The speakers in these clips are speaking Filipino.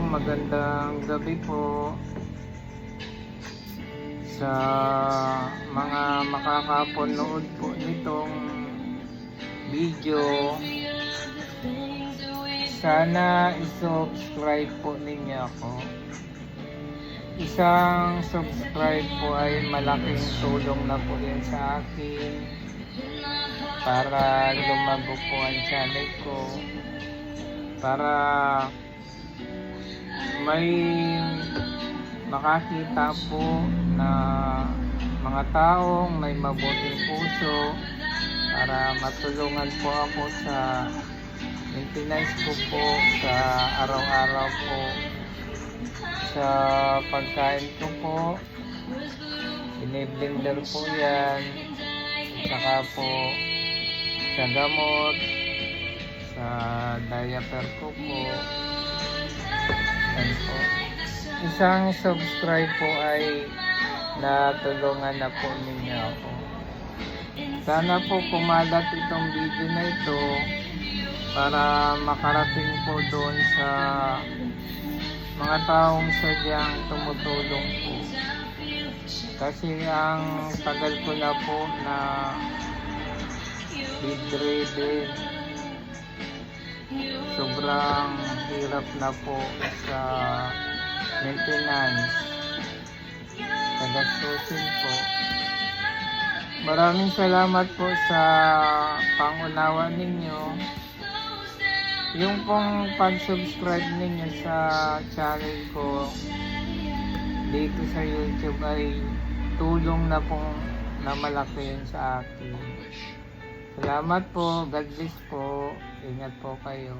magandang gabi po sa mga makakapanood po nitong video. Sana i-subscribe po ninyo ako. Isang subscribe po ay malaking tulong na po yan sa akin para lumago po ang channel ko, para may makakita po na mga taong may mabuting puso, para matulungan po ako sa maintenance ko po sa araw-araw po, sa pagkain ko po. Biniblender po yan, saka po sa gamot, sa diaper ko po. Yan po. Isang subscribe po ay natulungan na po ninyo ako. Sana po kumalat itong video na ito para makarating po doon sa mga taong sadyang tumutulong po. Kasi ang tagal ko na po na bedridden. Sobrang hirap na po sa maintenance, tagastusin po. Maraming salamat po sa pangunawa ninyo. Yung pong pag-subscribe ninyo sa channel ko dito sa YouTube ay tulong na pong na malaki yun sa akin. Salamat po. God bless po. Ingat po kayo.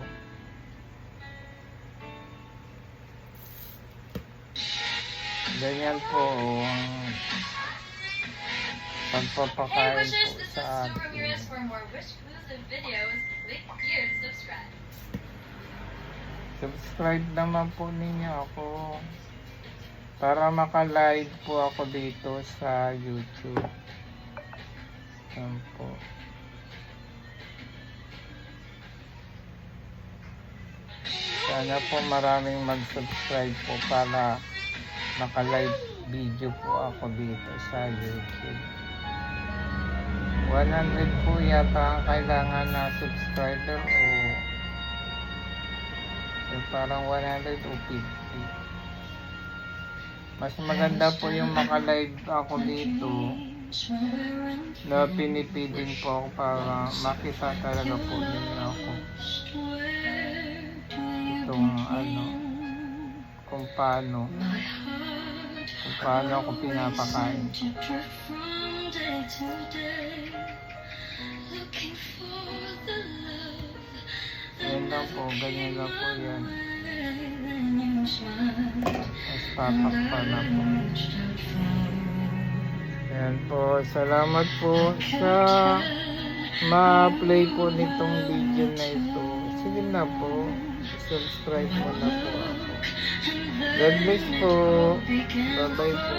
Ganyan po ang pagpapakain po sa akin. Subscribe naman po ninyo ako para maka-live po ako dito sa YouTube. Yan po. Sana po maraming mag-subscribe po para naka-live video po ako dito sa YouTube. 100 po yata ang kailangan na subscriber o parang 100 o 50. Mas maganda po yung maka-live ako dito na pinipidin po ako para makita talaga po ninyo ako. Itong kung paano ako pinapakain. Yan lang po, ganyan lang po yan. Mas papakpa na po. Yan po, salamat po sa ma-play po nitong video na ito. Sige na po, subscribe mo na po ako. God bless po. Bye bye po.